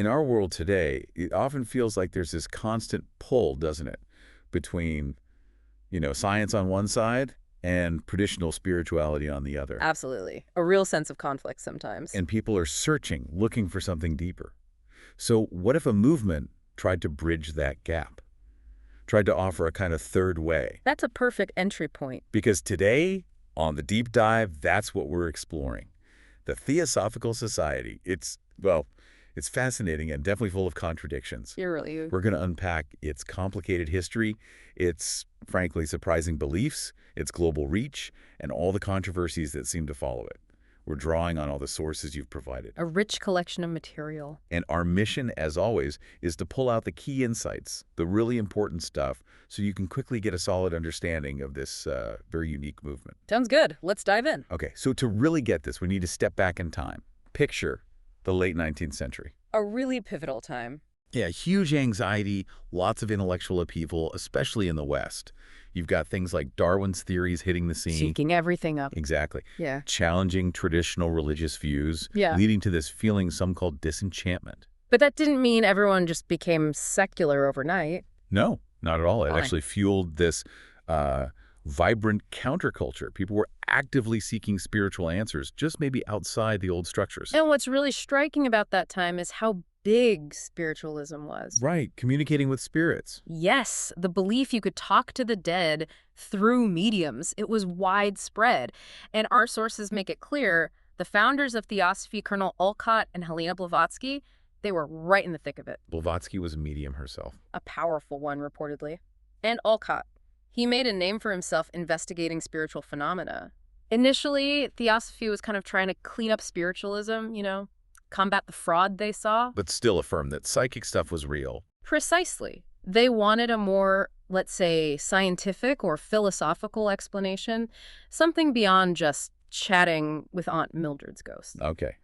In our world today, it often feels like there's this constant pull, doesn't it, between, science on one side and traditional spirituality on the other. Absolutely. A real sense of conflict sometimes. And people are searching, looking for something deeper. So what if a movement tried to bridge that gap? Tried to offer a kind of third way? That's a perfect entry point. Because today, on the deep dive, that's what we're exploring. The Theosophical Society. It's fascinating and definitely full of contradictions. We're We're going to unpack its complicated history, its, frankly, surprising beliefs, its global reach, and all the controversies that seem to follow it. We're drawing on all the sources you've provided. a rich collection of material. And our mission, as always, is to pull out the key insights, the really important stuff, so you can quickly get a solid understanding of this very unique movement. Sounds good. Let's dive in. Okay, so to really get this, we need to step back in time. Picture the late 19th century. A really pivotal time. Yeah, huge anxiety, lots of intellectual upheaval, especially in the West. You've got things like Darwin's theories hitting the scene. Shaking everything up. Exactly. Yeah. Challenging traditional religious views, Yeah. leading to this feeling some call disenchantment. But that didn't mean everyone just became secular overnight. No, not at all. It Fine. actually fueled this vibrant counterculture. People were actively seeking spiritual answers, just maybe outside the old structures. And what's really striking about that time is how big spiritualism was. Right, communicating with spirits. Yes, the belief you could talk to the dead through mediums. It was widespread. And our sources make it clear the founders of Theosophy, Colonel Olcott and Helena Blavatsky, they were right in the thick of it. Blavatsky was a medium herself. A powerful one, reportedly. And Olcott. He made a name for himself investigating spiritual phenomena. Initially, Theosophy was kind of trying to clean up spiritualism, combat the fraud they saw. But still affirmed that psychic stuff was real. Precisely. They wanted a more, let's say, scientific or philosophical explanation, something beyond just chatting with Aunt Mildred's ghost. Okay.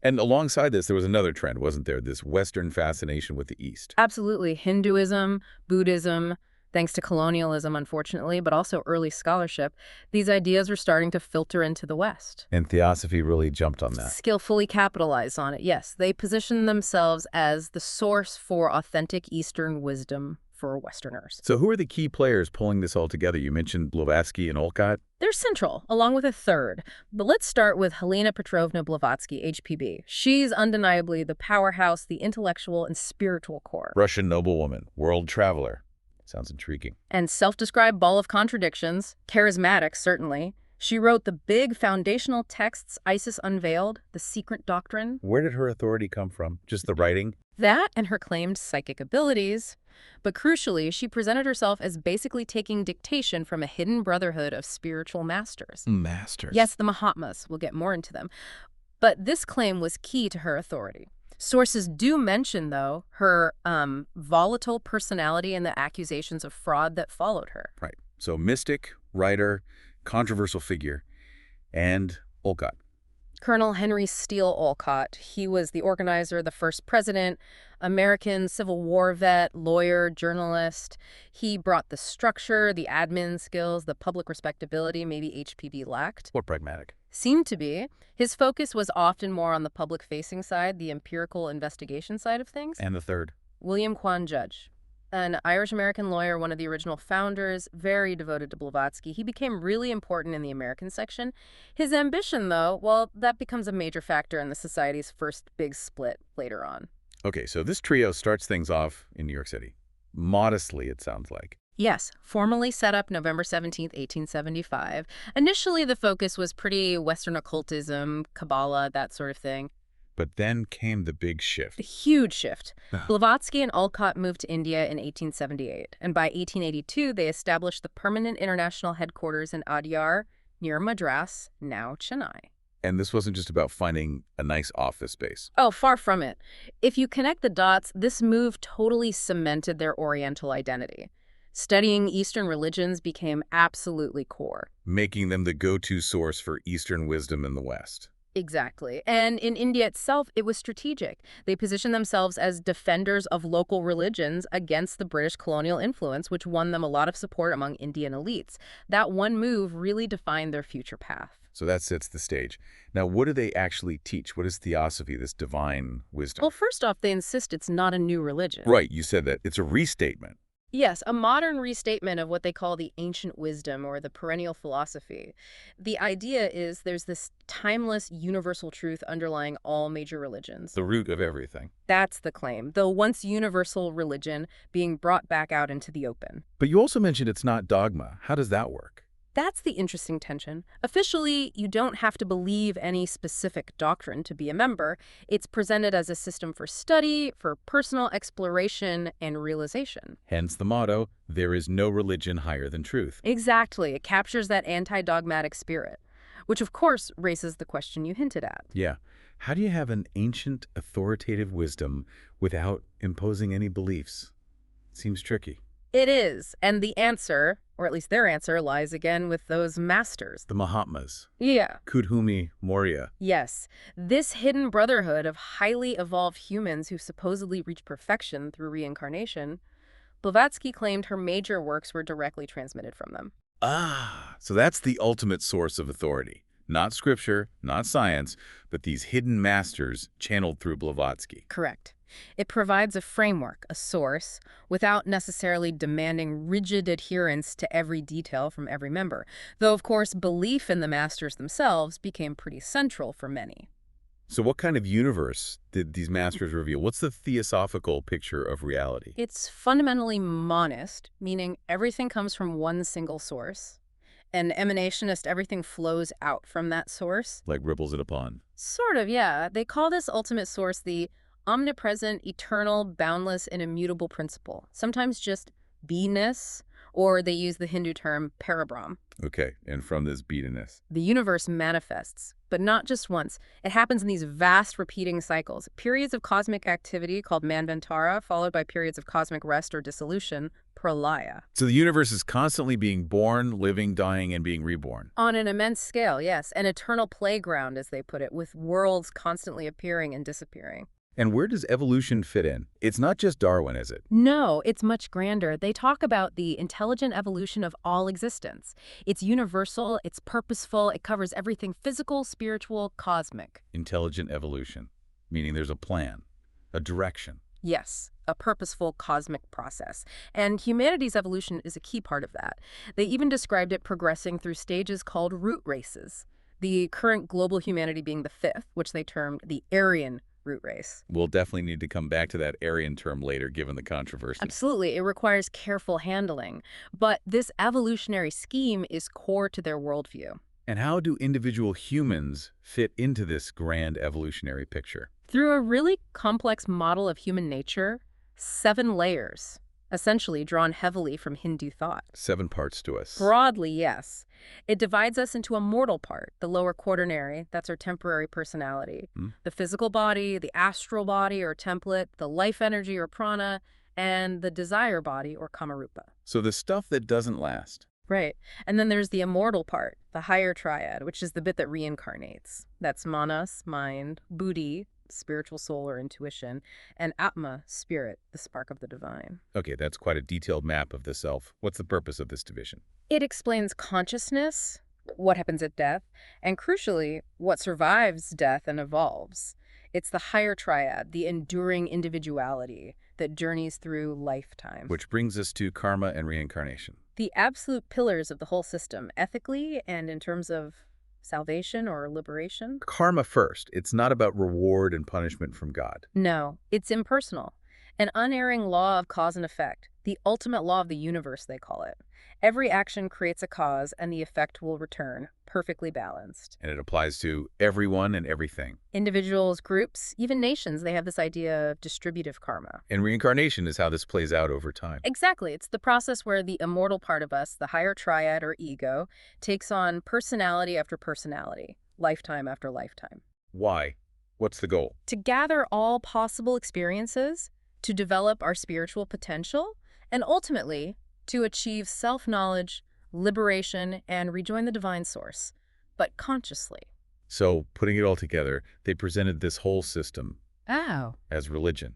And alongside this, there was another trend, wasn't there? This Western fascination with the East. Absolutely. Hinduism, Buddhism, thanks to colonialism, unfortunately, but also early scholarship, these ideas were starting to filter into the West. And Theosophy really jumped on that. Skillfully capitalized on it, yes. They positioned themselves as the source for authentic Eastern wisdom for Westerners. So who are the key players pulling this all together? You mentioned Blavatsky and Olcott. They're central, along with a third. But let's start with Helena Petrovna Blavatsky, HPB. She's undeniably the powerhouse, the intellectual and spiritual core. Russian noblewoman, world traveler. Sounds intriguing. And self-described ball of contradictions, charismatic, certainly. She wrote the big foundational texts ISIS unveiled, the secret doctrine. Where did her authority come from? Just the writing? That and her claimed psychic abilities. But crucially, she presented herself as basically taking dictation from a hidden brotherhood of spiritual masters. Masters. Yes, the Mahatmas. We'll get more into them. But this claim was key to her authority. Sources do mention, though, her volatile personality and the accusations of fraud that followed her. Right. So mystic, writer, controversial figure, and Olcott. Colonel Henry Steele Olcott. He was the organizer, the first president, American Civil War vet, lawyer, journalist. He brought the structure, the admin skills, the public respectability maybe HPB lacked. Or pragmatic. Seemed to be. His focus was often more on the public-facing side, the empirical investigation side of things. And the third. William Quan Judge, an Irish-American lawyer, one of the original founders, very devoted to Blavatsky. He became really important in the American section. His ambition, though, well, that becomes a major factor in the society's first big split later on. Okay, so this trio starts things off in New York City. Modestly, it sounds like. Yes, formally set up November 17th, 1875. Initially, the focus was pretty Western occultism, Kabbalah, that sort of thing. But then came the big shift. A huge shift. Blavatsky and Olcott moved to India in 1878, and by 1882, they established the permanent international headquarters in Adyar, near Madras, now Chennai. And this wasn't just about finding a nice office space. Oh, far from it. If you connect the dots, this move totally cemented their Oriental identity. Studying Eastern religions became absolutely core. Making them the go-to source for Eastern wisdom in the West. Exactly. And in India itself, it was strategic. They positioned themselves as defenders of local religions against the British colonial influence, which won them a lot of support among Indian elites. That one move really defined their future path. So that sets the stage. Now, what do they actually teach? What is theosophy, this divine wisdom? Well, first off, they insist it's not a new religion. Right, you said that. It's a restatement. Yes, a modern restatement of what they call the ancient wisdom or the perennial philosophy. The idea is there's this timeless universal truth underlying all major religions. The root of everything. That's the claim, the once universal religion being brought back out into the open. But you also mentioned it's not dogma. How does that work? That's the interesting tension. Officially, you don't have to believe any specific doctrine to be a member. It's presented as a system for study, for personal exploration and realization. Hence the motto, there is no religion higher than truth. Exactly. It captures that anti-dogmatic spirit, which of course raises the question you hinted at. Yeah. How do you have an ancient, authoritative wisdom without imposing any beliefs? Seems tricky. It is. And the answer, or at least their answer, lies again with those masters. The Mahatmas. Yeah. Kudhumi Maurya. Yes. This hidden brotherhood of highly evolved humans who supposedly reach perfection through reincarnation, Blavatsky claimed her major works were directly transmitted from them. Ah, so that's the ultimate source of authority. Not scripture, not science, but these hidden masters channeled through Blavatsky. Correct. It provides a framework, a source, without necessarily demanding rigid adherence to every detail from every member, though of course belief in the masters themselves became pretty central for many. So what kind of universe did these masters reveal? What's the theosophical picture of reality? It's fundamentally monist, meaning everything comes from one single source. An emanationist, everything flows out from that source. Like ripples in a pond. Sort of, yeah. They call this ultimate source the omnipresent, eternal, boundless, and immutable principle. Sometimes just beingness, or they use the Hindu term parabrahm. Okay, and from this beingness. The universe manifests, but not just once. It happens in these vast repeating cycles. Periods of cosmic activity called manvantara, followed by periods of cosmic rest or dissolution, pralaya. So the universe is constantly being born, living, dying, and being reborn. On an immense scale, yes. An eternal playground, as they put it, with worlds constantly appearing and disappearing. And where does evolution fit in? It's not just Darwin, is it? No, it's much grander. They talk about the intelligent evolution of all existence. It's universal, it's purposeful, it covers everything physical, spiritual, cosmic. Intelligent evolution, meaning there's a plan, a direction. Yes, a purposeful cosmic process. And humanity's evolution is a key part of that. They even described it progressing through stages called root races, the current global humanity being the fifth, which they termed the Aryan root race. We'll definitely need to come back to that Aryan term later, given the controversy. Absolutely. It requires careful handling. But this evolutionary scheme is core to their worldview. And how do individual humans fit into this grand evolutionary picture? Through a really complex model of human nature, 7 layers, essentially drawn heavily from Hindu thought. 7 parts to us. Broadly, yes. It divides us into a mortal part, the lower quaternary, that's our temporary personality, the physical body, the astral body or template, the life energy or prana, and the desire body or kamarupa. So the stuff that doesn't last. Right. And then there's the immortal part, the higher triad, which is the bit that reincarnates. That's manas, mind, buddhi, spiritual soul or intuition, and atma, spirit, the spark of the divine. Okay, that's quite a detailed map of the self. What's the purpose of this division? It explains consciousness, what happens at death, and crucially, what survives death and evolves. It's the higher triad, the enduring individuality that journeys through lifetime. Which brings us to karma and reincarnation. The absolute pillars of the whole system, ethically and in terms of salvation or liberation. Karma first. It's not about reward and punishment from God. No, it's impersonal. An unerring law of cause and effect, the ultimate law of the universe, they call it. Every action creates a cause, and the effect will return, perfectly balanced. And it applies to everyone and everything. Individuals, groups, even nations, they have this idea of distributive karma. And reincarnation is how this plays out over time. Exactly. It's the process where the immortal part of us, the higher triad or ego, takes on personality after personality, lifetime after lifetime. Why? What's the goal? To gather all possible experiences, to develop our spiritual potential, and ultimately, to achieve self-knowledge, liberation, and rejoin the divine source, but consciously. So, putting it all together, they presented this whole system Oh. as religion,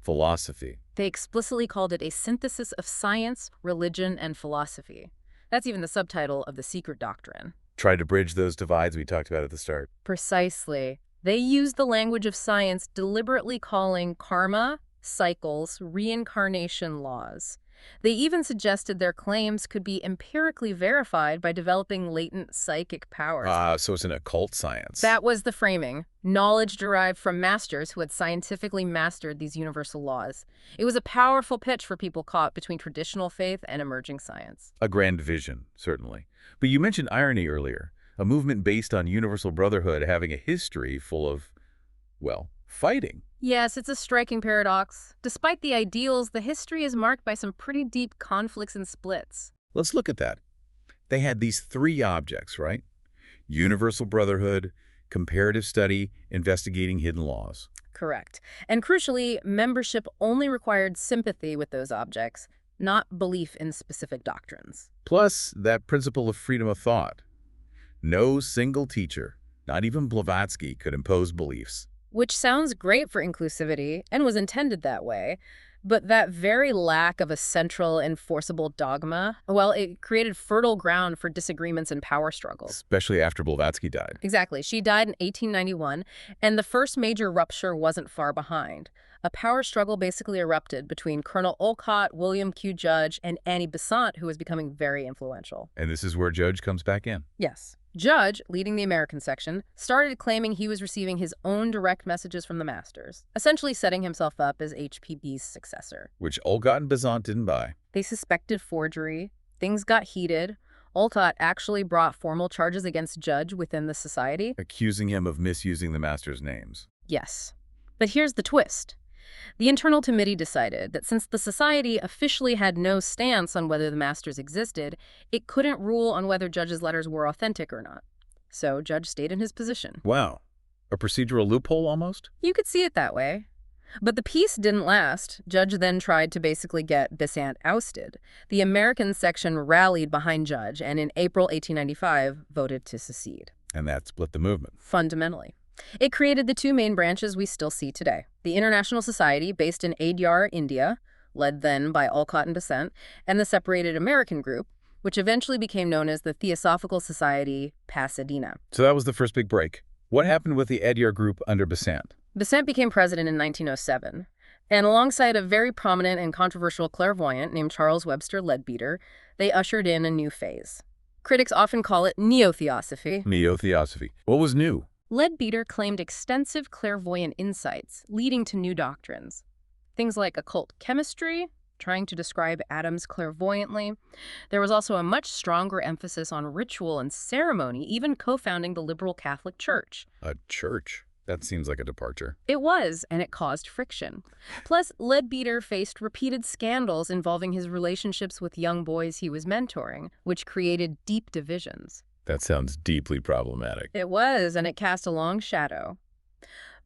philosophy. They explicitly called it a synthesis of science, religion, and philosophy. That's even the subtitle of the secret doctrine. Try to bridge those divides we talked about at the start. Precisely. They used the language of science, deliberately calling karma, cycles, reincarnation laws. They even suggested their claims could be empirically verified by developing latent psychic powers. So it's an occult science. That was the framing. Knowledge derived from masters who had scientifically mastered these universal laws. It was a powerful pitch for people caught between traditional faith and emerging science. A grand vision, certainly. But you mentioned irony earlier, a movement based on universal brotherhood having a history full of, well, fighting. Yes, it's a striking paradox. Despite the ideals, the history is marked by some pretty deep conflicts and splits. Let's look at that. They had these three objects, right? Universal brotherhood, comparative study, investigating hidden laws. Correct. And crucially, membership only required sympathy with those objects, not belief in specific doctrines. Plus, that principle of freedom of thought. No single teacher, not even Blavatsky, could impose beliefs. Which sounds great for inclusivity, and was intended that way, but that very lack of a central enforceable dogma, well, it created fertile ground for disagreements and power struggles. Especially after Blavatsky died. Exactly. She died in 1891, and the first major rupture wasn't far behind. A power struggle basically erupted between Colonel Olcott, William Q. Judge, and Annie Besant, who was becoming very influential. And this is where Judge comes back in. Yes. Judge, leading the American section, started claiming he was receiving his own direct messages from the masters, essentially setting himself up as HPB's successor. Which Olcott and Besant didn't buy. They suspected forgery. Things got heated. Olcott actually brought formal charges against Judge within the society. Accusing him of misusing the master's names. Yes. But here's the twist. The internal committee decided that since the society officially had no stance on whether the masters existed, it couldn't rule on whether Judge's letters were authentic or not. So Judge stayed in his position. Wow. A procedural loophole almost? You could see it that way. But the peace didn't last. Judge then tried to basically get Besant ousted. The American section rallied behind Judge and in April 1895 voted to secede. And that split the movement. Fundamentally. It created the two main branches we still see today. The International Society, based in Adyar, India, led then by Olcott and Besant, and the separated American group, which eventually became known as the Theosophical Society, Pasadena. So that was the first big break. What happened with the Adyar group under Besant? Besant became president in 1907, and alongside a very prominent and controversial clairvoyant named Charles Webster Leadbeater, they ushered in a new phase. Critics often call it neo-theosophy. Neo-theosophy. What was new? Leadbeater claimed extensive clairvoyant insights, leading to new doctrines. Things like occult chemistry, trying to describe atoms clairvoyantly. There was also a much stronger emphasis on ritual and ceremony, even co-founding the liberal Catholic Church. A church? That seems like a departure. It was, and it caused friction. Plus, Leadbeater faced repeated scandals involving his relationships with young boys he was mentoring, which created deep divisions. That sounds deeply problematic. It was, and it cast a long shadow.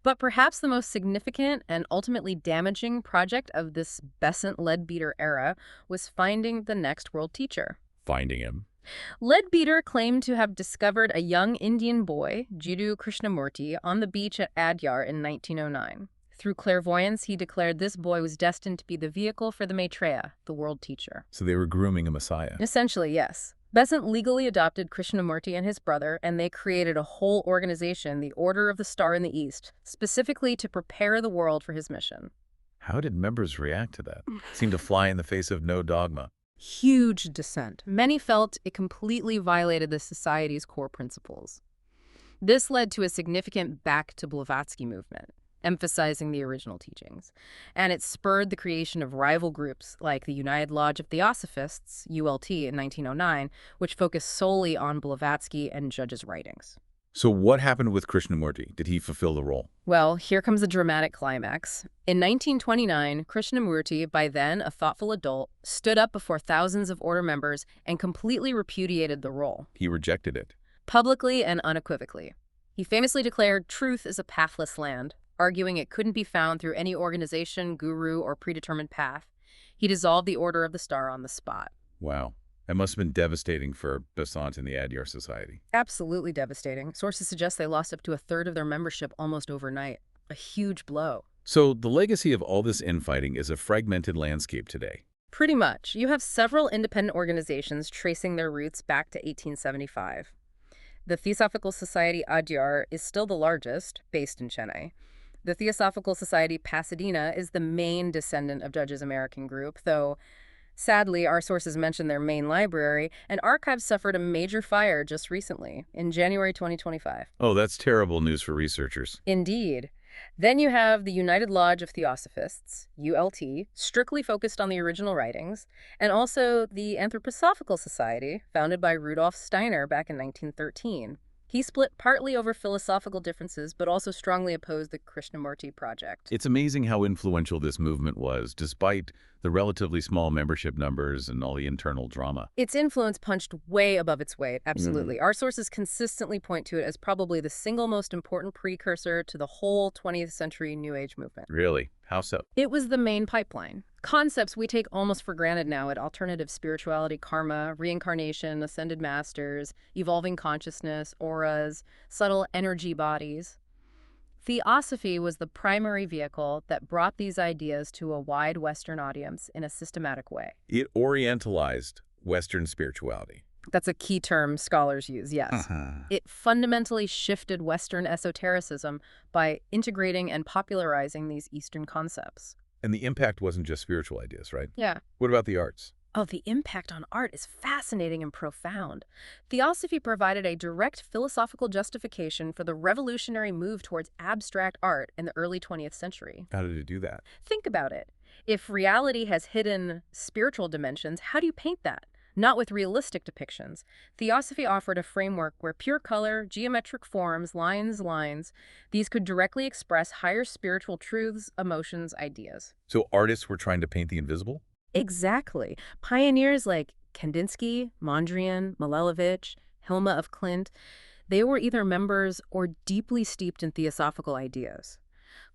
But perhaps the most significant and ultimately damaging project of this Besant-Leadbeater era was finding the next world teacher. Finding him. Leadbeater claimed to have discovered a young Indian boy, Jiddu Krishnamurti, on the beach at Adyar in 1909. Through clairvoyance, he declared this boy was destined to be the vehicle for the Maitreya, the world teacher. So they were grooming a messiah. Essentially, yes. Besant legally adopted Krishnamurti and his brother, and they created a whole organization, the Order of the Star in the East, specifically to prepare the world for his mission. How did members react to that? Seemed to fly in the face of no dogma. Huge dissent. Many felt it completely violated the society's core principles. This led to a significant back to Blavatsky movement, emphasizing the original teachings. And it spurred the creation of rival groups like the United Lodge of Theosophists, ULT, in 1909, which focused solely on Blavatsky and Judge's writings. So what happened with Krishnamurti? Did he fulfill the role? Well, here comes a dramatic climax. In 1929, Krishnamurti, by then a thoughtful adult, stood up before thousands of order members and completely repudiated the role. He rejected it. Publicly and unequivocally. He famously declared truth is a pathless land, arguing it couldn't be found through any organization, guru, or predetermined path. He dissolved the Order of the Star on the spot. Wow. That must have been devastating for Besant and the Adyar Society. Absolutely devastating. Sources suggest they lost up to a third of their membership almost overnight. A huge blow. So the legacy of all this infighting is a fragmented landscape today. Pretty much. You have several independent organizations tracing their roots back to 1875. The Theosophical Society Adyar is still the largest, based in Chennai. The Theosophical Society Pasadena is the main descendant of Judge's American group, though sadly, our sources mention their main library, and archives suffered a major fire just recently, in January 2025. Oh, that's terrible news for researchers. Indeed. Then you have the United Lodge of Theosophists, ULT, strictly focused on the original writings, and also the Anthroposophical Society, founded by Rudolf Steiner back in 1913. He split partly over philosophical differences, but also strongly opposed the Krishnamurti project. It's amazing how influential this movement was, despite the relatively small membership numbers and all the internal drama. Its influence punched way above its weight, absolutely. Our sources consistently point to it as probably the single most important precursor to the whole 20th century New Age movement. Really? How so? It was the main pipeline. Concepts we take almost for granted now at alternative spirituality, karma, reincarnation, ascended masters, evolving consciousness, auras, subtle energy bodies. Theosophy was the primary vehicle that brought these ideas to a wide Western audience in a systematic way. It orientalized Western spirituality. That's a key term scholars use, yes. It fundamentally shifted Western esotericism by integrating and popularizing these Eastern concepts. And the impact wasn't just spiritual ideas, right? Yeah. What about the arts? Oh, the impact on art is fascinating and profound. Theosophy provided a direct philosophical justification for the revolutionary move towards abstract art in the early 20th century. How did it do that? Think about it. If reality has hidden spiritual dimensions, how do you paint that? Not with realistic depictions. Theosophy offered a framework where pure color, geometric forms, lines, these could directly express higher spiritual truths, emotions, ideas. So artists were trying to paint the invisible? Exactly. Pioneers like Kandinsky, Mondrian, Malevich, Hilma of Klint, they were either members or deeply steeped in theosophical ideas.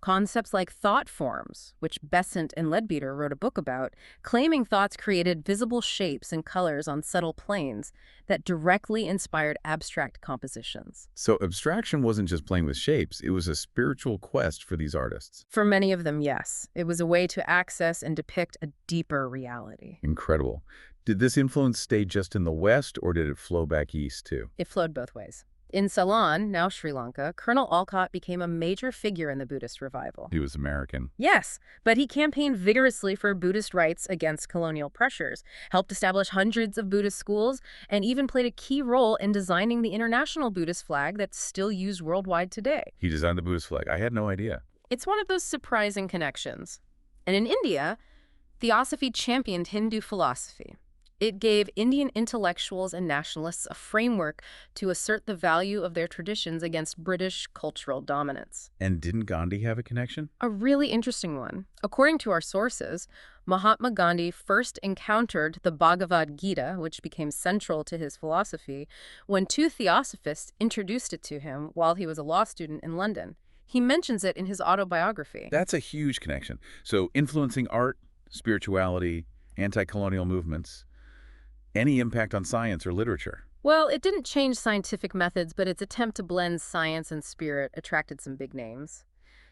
Concepts like thought forms, which Besant and Leadbeater wrote a book about, claiming thoughts created visible shapes and colors on subtle planes that directly inspired abstract compositions. So abstraction wasn't just playing with shapes, it was a spiritual quest for these artists. For many of them, yes. It was a way to access and depict a deeper reality. Incredible. Did this influence stay just in the West, or did it flow back east too? It flowed both ways. In Ceylon, now Sri Lanka, Colonel Olcott became a major figure in the Buddhist revival. He was American. Yes, but he campaigned vigorously for Buddhist rights against colonial pressures, helped establish hundreds of Buddhist schools, and even played a key role in designing the international Buddhist flag that's still used worldwide today. He designed the Buddhist flag. I had no idea. It's one of those surprising connections. And in India, Theosophy championed Hindu philosophy. It gave Indian intellectuals and nationalists a framework to assert the value of their traditions against British cultural dominance. And didn't Gandhi have a connection? A really interesting one. According to our sources, Mahatma Gandhi first encountered the Bhagavad Gita, which became central to his philosophy, when two theosophists introduced it to him while he was a law student in London. He mentions it in his autobiography. That's a huge connection. So influencing art, spirituality, anti-colonial movements, any impact on science or literature? Well, it didn't change scientific methods, but its attempt to blend science and spirit attracted some big names.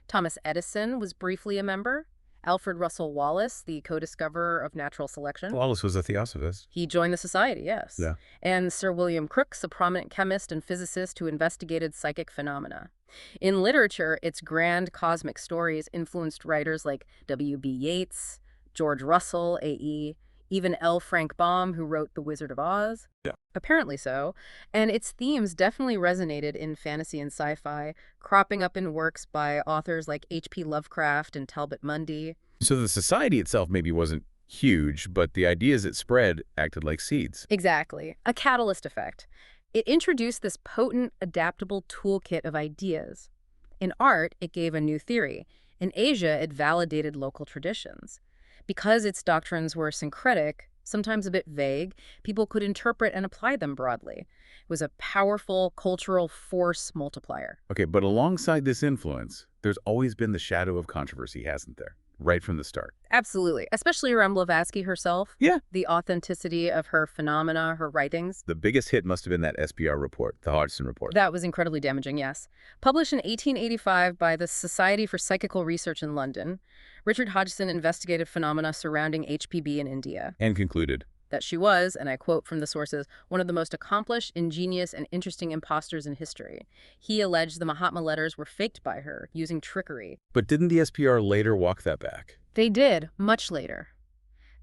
Thomas Edison was briefly a member. Alfred Russel Wallace, the co-discoverer of natural selection. Wallace was a theosophist. He joined the society, yes. Yeah. And Sir William Crookes, a prominent chemist and physicist who investigated psychic phenomena. In literature, its grand cosmic stories influenced writers like W.B. Yeats, George Russell, A.E., even L. Frank Baum, who wrote The Wizard of Oz. Yeah. Apparently so. And its themes definitely resonated in fantasy and sci-fi, cropping up in works by authors like H.P. Lovecraft and Talbot Mundy. So the society itself maybe wasn't huge, but the ideas it spread acted like seeds. Exactly. A catalyst effect. It introduced this potent, adaptable toolkit of ideas. In art, it gave a new theory. In Asia, it validated local traditions. Because its doctrines were syncretic, sometimes a bit vague, people could interpret and apply them broadly. It was a powerful cultural force multiplier. Okay, but alongside this influence, there's always been the shadow of controversy, hasn't there? Right from the start. Absolutely, especially around Blavatsky herself. Yeah. The authenticity of her phenomena, her writings. The biggest hit must have been that SPR report, the Hodgson report. That was incredibly damaging, yes. Published in 1885 by the Society for Psychical Research in London, Richard Hodgson investigated phenomena surrounding HPB in India. And concluded. that she was, and I quote from the sources, one of the most accomplished, ingenious, and interesting impostors in history. He alleged the Mahatma letters were faked by her, using trickery. But didn't the SPR later walk that back? They did, much later.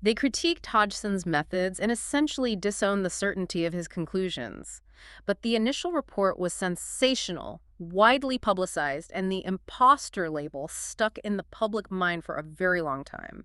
They critiqued Hodgson's methods and essentially disowned the certainty of his conclusions. But the initial report was sensational, widely publicized, and the imposter label stuck in the public mind for a very long time.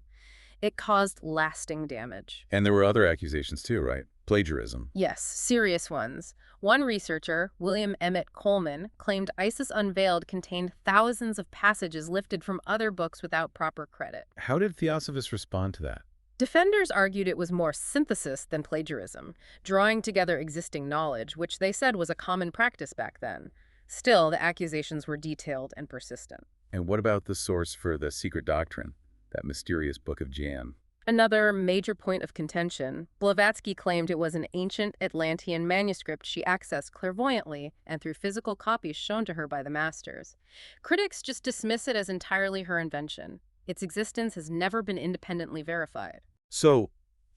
It caused lasting damage. And there were other accusations too, right? Plagiarism. Yes, serious ones. One researcher, William Emmett Coleman, claimed Isis Unveiled contained thousands of passages lifted from other books without proper credit. How did Theosophists respond to that? Defenders argued it was more synthesis than plagiarism, drawing together existing knowledge, which they said was a common practice back then. Still, the accusations were detailed and persistent. And what about the source for the secret doctrine, that mysterious book of Jan? Another major point of contention, Blavatsky claimed it was an ancient Atlantean manuscript she accessed clairvoyantly and through physical copies shown to her by the masters. Critics just dismiss it as entirely her invention. Its existence has never been independently verified. So,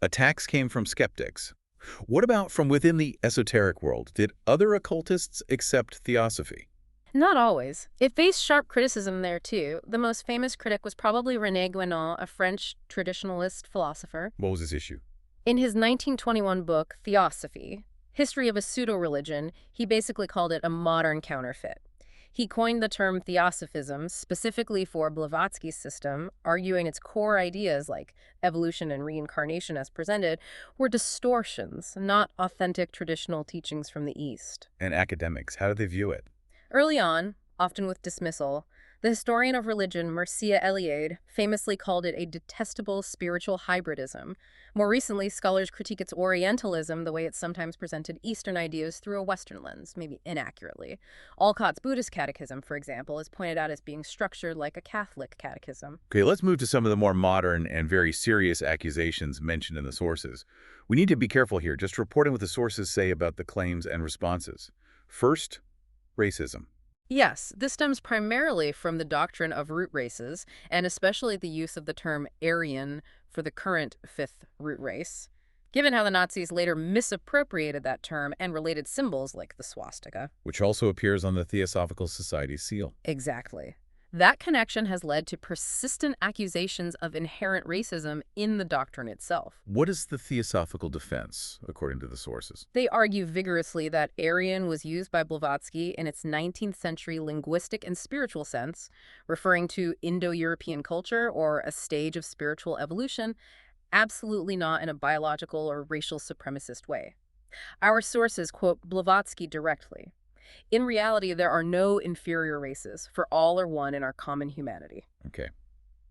attacks came from skeptics. What about from within the esoteric world? Did other occultists accept Theosophy? Not always. It faced sharp criticism there, too. The most famous critic was probably René Guénon, a French traditionalist philosopher. What was his issue? In his 1921 book, Theosophy, History of a Pseudo-Religion, he basically called it a modern counterfeit. He coined the term theosophism specifically for Blavatsky's system, arguing its core ideas like evolution and reincarnation as presented were distortions, not authentic traditional teachings from the East. And academics, how did they view it? Early on, often with dismissal, the historian of religion Mircea Eliade famously called it a detestable spiritual hybridism. More recently, scholars critique its Orientalism, the way it sometimes presented Eastern ideas through a Western lens, maybe inaccurately. Olcott's Buddhist catechism, for example, is pointed out as being structured like a Catholic catechism. Okay, let's move to some of the more modern and very serious accusations mentioned in the sources. We need to be careful here, just reporting what the sources say about the claims and responses. First, racism. Yes, this stems primarily from the doctrine of root races, and especially the use of the term Aryan for the current fifth root race. Given how the Nazis later misappropriated that term and related symbols like the swastika. Which also appears on the Theosophical Society seal. Exactly. That connection has led to persistent accusations of inherent racism in the doctrine itself. What is the Theosophical defense, according to the sources? They argue vigorously that Aryan was used by Blavatsky in its 19th century linguistic and spiritual sense, referring to Indo-European culture or a stage of spiritual evolution, absolutely not in a biological or racial supremacist way. Our sources quote Blavatsky directly. In reality, there are no inferior races, for all are one in our common humanity. Okay.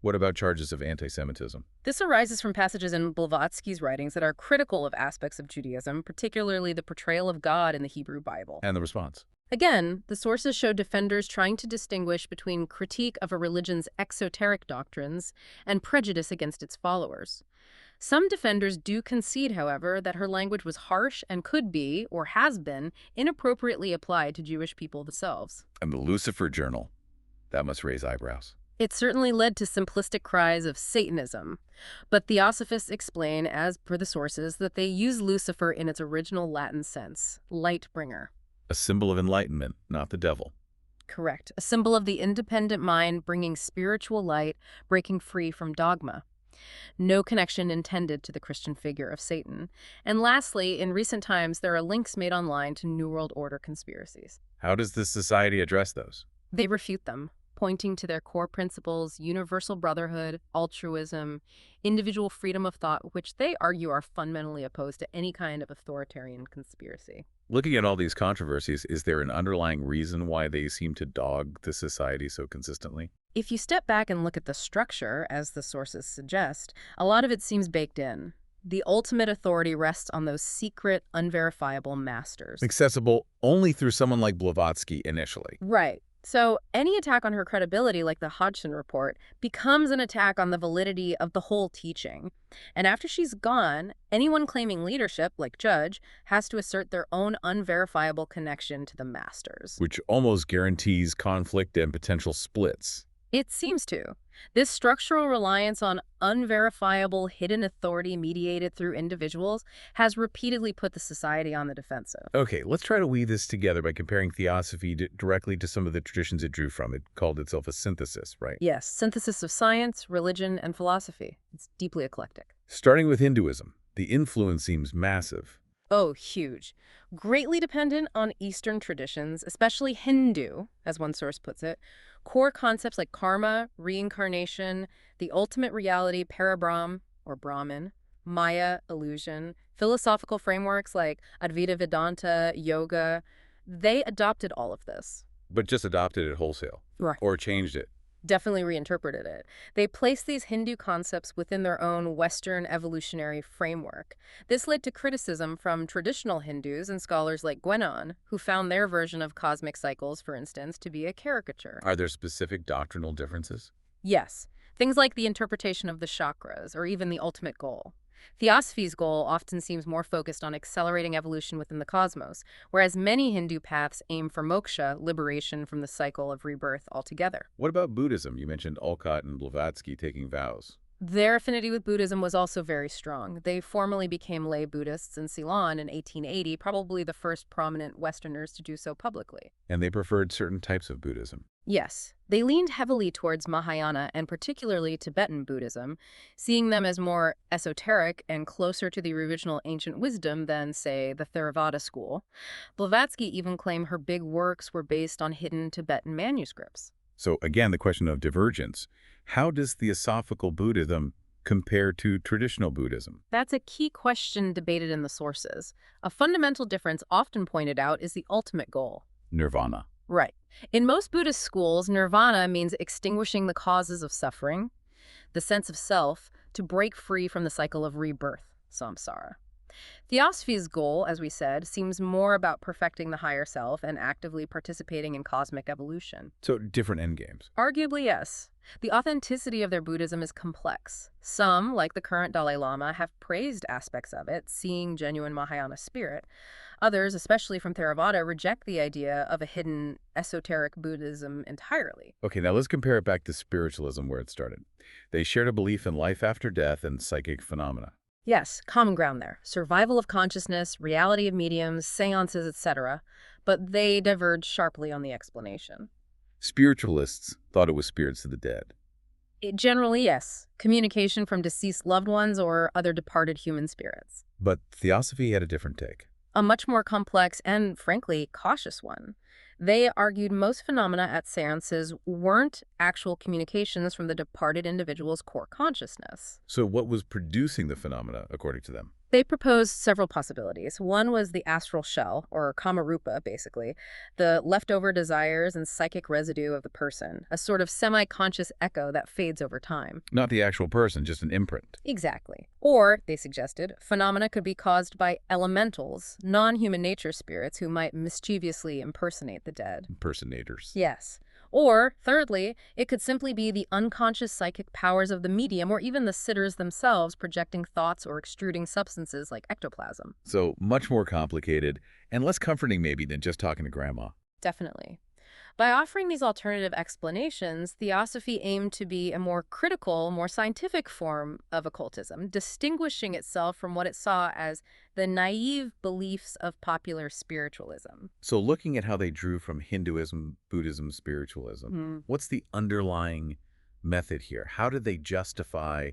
What about charges of anti-Semitism? This arises from passages in Blavatsky's writings that are critical of aspects of Judaism, particularly the portrayal of God in the Hebrew Bible. And the response? Again, the sources show defenders trying to distinguish between critique of a religion's exoteric doctrines and prejudice against its followers. Some defenders do concede, however, that her language was harsh and could be, or has been, inappropriately applied to Jewish people themselves. And the Lucifer Journal. That must raise eyebrows. It certainly led to simplistic cries of Satanism, but Theosophists explain, as per the sources, that they use Lucifer in its original Latin sense, light bringer. A symbol of enlightenment, not the devil. Correct. A symbol of the independent mind bringing spiritual light, breaking free from dogma. No connection intended to the Christian figure of Satan. And lastly, in recent times, there are links made online to New World Order conspiracies. How does this society address those? They refute them, pointing to their core principles, universal brotherhood, altruism, individual freedom of thought, which they argue are fundamentally opposed to any kind of authoritarian conspiracy. Looking at all these controversies, is there an underlying reason why they seem to dog the society so consistently? If you step back and look at the structure, as the sources suggest, a lot of it seems baked in. The ultimate authority rests on those secret, unverifiable masters. Accessible only through someone like Blavatsky initially. Right. So any attack on her credibility, like the Hodgson report, becomes an attack on the validity of the whole teaching. And after she's gone, anyone claiming leadership, like Judge, has to assert their own unverifiable connection to the masters. Which almost guarantees conflict and potential splits. It seems to. This structural reliance on unverifiable hidden authority mediated through individuals has repeatedly put the society on the defensive. Okay, let's try to weave this together by comparing theosophy directly to some of the traditions it drew from. It called itself a synthesis, right? Yes, synthesis of science, religion, and philosophy. It's deeply eclectic. Starting with Hinduism, the influence seems massive. Oh, huge. Greatly dependent on Eastern traditions, especially Hindu, as one source puts it. Core concepts like karma, reincarnation, the ultimate reality, parabrahm, or Brahman, Maya, illusion, philosophical frameworks like Advaita Vedanta, yoga, they adopted all of this. But just adopted it wholesale. Right. Or changed it. Definitely reinterpreted it. They placed these Hindu concepts within their own Western evolutionary framework. This led to criticism from traditional Hindus and scholars like Gwenon, who found their version of cosmic cycles, for instance, to be a caricature. Are there specific doctrinal differences? Yes, things like the interpretation of the chakras, or even the ultimate goal. Theosophy's goal often seems more focused on accelerating evolution within the cosmos, whereas many Hindu paths aim for moksha, liberation from the cycle of rebirth altogether. What about Buddhism? You mentioned Olcott and Blavatsky taking vows. Their affinity with Buddhism was also very strong. They formally became lay Buddhists in Ceylon in 1880, probably the first prominent Westerners to do so publicly. And they preferred certain types of Buddhism. Yes, they leaned heavily towards Mahayana and particularly Tibetan Buddhism, seeing them as more esoteric and closer to the original ancient wisdom than, say, the Theravada school. Blavatsky even claimed her big works were based on hidden Tibetan manuscripts. So again, the question of divergence. How does Theosophical Buddhism compare to traditional Buddhism? That's a key question debated in the sources. A fundamental difference often pointed out is the ultimate goal. Nirvana. Right. In most Buddhist schools, nirvana means extinguishing the causes of suffering, the sense of self, to break free from the cycle of rebirth, samsara. Theosophy's goal, as we said, seems more about perfecting the higher self and actively participating in cosmic evolution. So different endgames. Arguably, yes. The authenticity of their Buddhism is complex. Some, like the current Dalai Lama, have praised aspects of it, seeing genuine Mahayana spirit. Others, especially from Theravada, reject the idea of a hidden, esoteric Buddhism entirely. Okay, now let's compare it back to spiritualism where it started. They shared a belief in life after death and psychic phenomena. Yes, common ground there. Survival of consciousness, reality of mediums, seances, etc. But they diverge sharply on the explanation. Spiritualists thought it was spirits of the dead. Generally, yes. Communication from deceased loved ones or other departed human spirits. But Theosophy had a different take. A much more complex and, frankly, cautious one. They argued most phenomena at seances weren't actual communications from the departed individual's core consciousness. So what was producing the phenomena, according to them? They proposed several possibilities. One was the astral shell, or kamarupa, basically, the leftover desires and psychic residue of the person, a sort of semi-conscious echo that fades over time. Not the actual person, just an imprint. Exactly. Or, they suggested, phenomena could be caused by elementals, non-human nature spirits who might mischievously impersonate the dead. Impersonators. Yes. Or, thirdly, it could simply be the unconscious psychic powers of the medium or even the sitters themselves projecting thoughts or extruding substances like ectoplasm. So much more complicated and less comforting maybe than just talking to grandma. Definitely. By offering these alternative explanations, Theosophy aimed to be a more critical, more scientific form of occultism, distinguishing itself from what it saw as the naive beliefs of popular spiritualism. So looking at how they drew from Hinduism, Buddhism, spiritualism, what's the underlying method here? How did they justify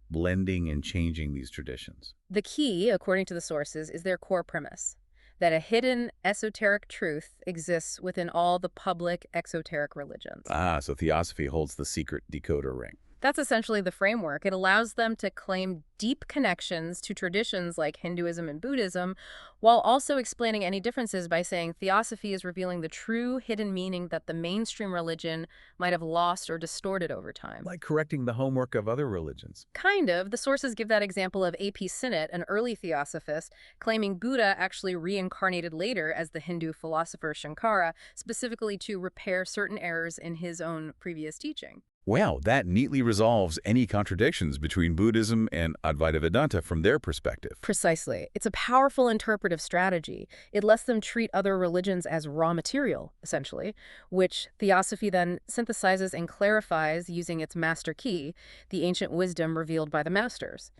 blending and changing these traditions? The key, according to the sources, is their core premise, that a hidden esoteric truth exists within all the public exoteric religions. So Theosophy holds the secret decoder ring. That's essentially the framework. It allows them to claim deep connections to traditions like Hinduism and Buddhism, while also explaining any differences by saying Theosophy is revealing the true hidden meaning that the mainstream religion might have lost or distorted over time. Like correcting the homework of other religions. Kind of. The sources give that example of A.P. Sinnett, an early theosophist, claiming Buddha actually reincarnated later as the Hindu philosopher Shankara, specifically to repair certain errors in his own previous teaching. Wow, that neatly resolves any contradictions between Buddhism and Advaita Vedanta from their perspective. Precisely. It's a powerful interpretive strategy. It lets them treat other religions as raw material, essentially, which Theosophy then synthesizes and clarifies using its master key, the ancient wisdom revealed by the masters.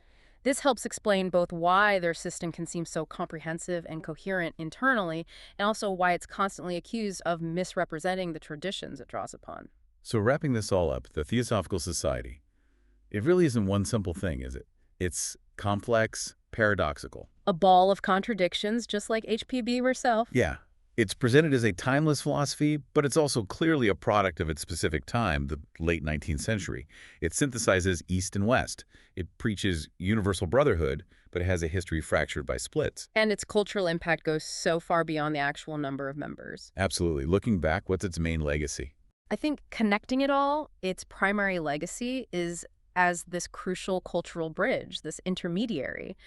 This helps explain both why their system can seem so comprehensive and coherent internally, and also why it's constantly accused of misrepresenting the traditions it draws upon. So wrapping this all up, the Theosophical Society, it really isn't one simple thing, is it? It's complex, paradoxical. A ball of contradictions, just like HPB herself. Yeah, it's presented as a timeless philosophy, but it's also clearly a product of its specific time, the late 19th century. It synthesizes East and West. It preaches universal brotherhood, but it has a history fractured by splits. And its cultural impact goes so far beyond the actual number of members. Absolutely. Looking back, what's its main legacy? I think connecting it all, its primary legacy is as this crucial cultural bridge, this intermediary.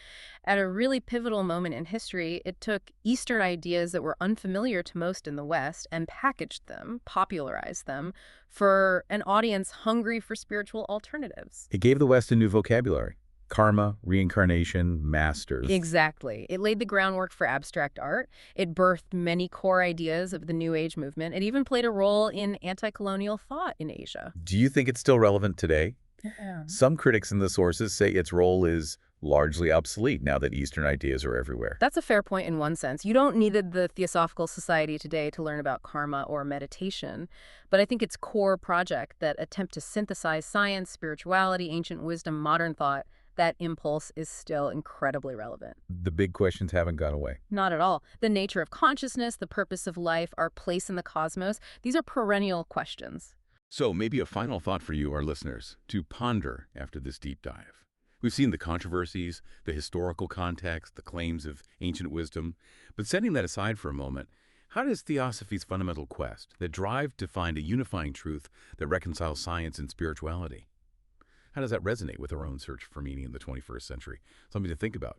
At a really pivotal moment in history, it took Eastern ideas that were unfamiliar to most in the West and packaged them, popularized them, for an audience hungry for spiritual alternatives. It gave the West a new vocabulary. Karma, reincarnation, masters. Exactly. It laid the groundwork for abstract art. It birthed many core ideas of the New Age movement. It even played a role in anti-colonial thought in Asia. Do you think it's still relevant today? Yeah. Some critics in the sources say its role is largely obsolete now that Eastern ideas are everywhere. That's a fair point in one sense. You don't need the Theosophical Society today to learn about karma or meditation, but I think its core project that attempt to synthesize science, spirituality, ancient wisdom, modern thought, that impulse is still incredibly relevant. The big questions haven't gone away. Not at all. The nature of consciousness, the purpose of life, our place in the cosmos, these are perennial questions. So maybe a final thought for you, our listeners, to ponder after this deep dive. We've seen the controversies, the historical context, the claims of ancient wisdom, but setting that aside for a moment, how does Theosophy's fundamental quest, the drive to find a unifying truth that reconciles science and spirituality, how does that resonate with our own search for meaning in the 21st century? Something to think about.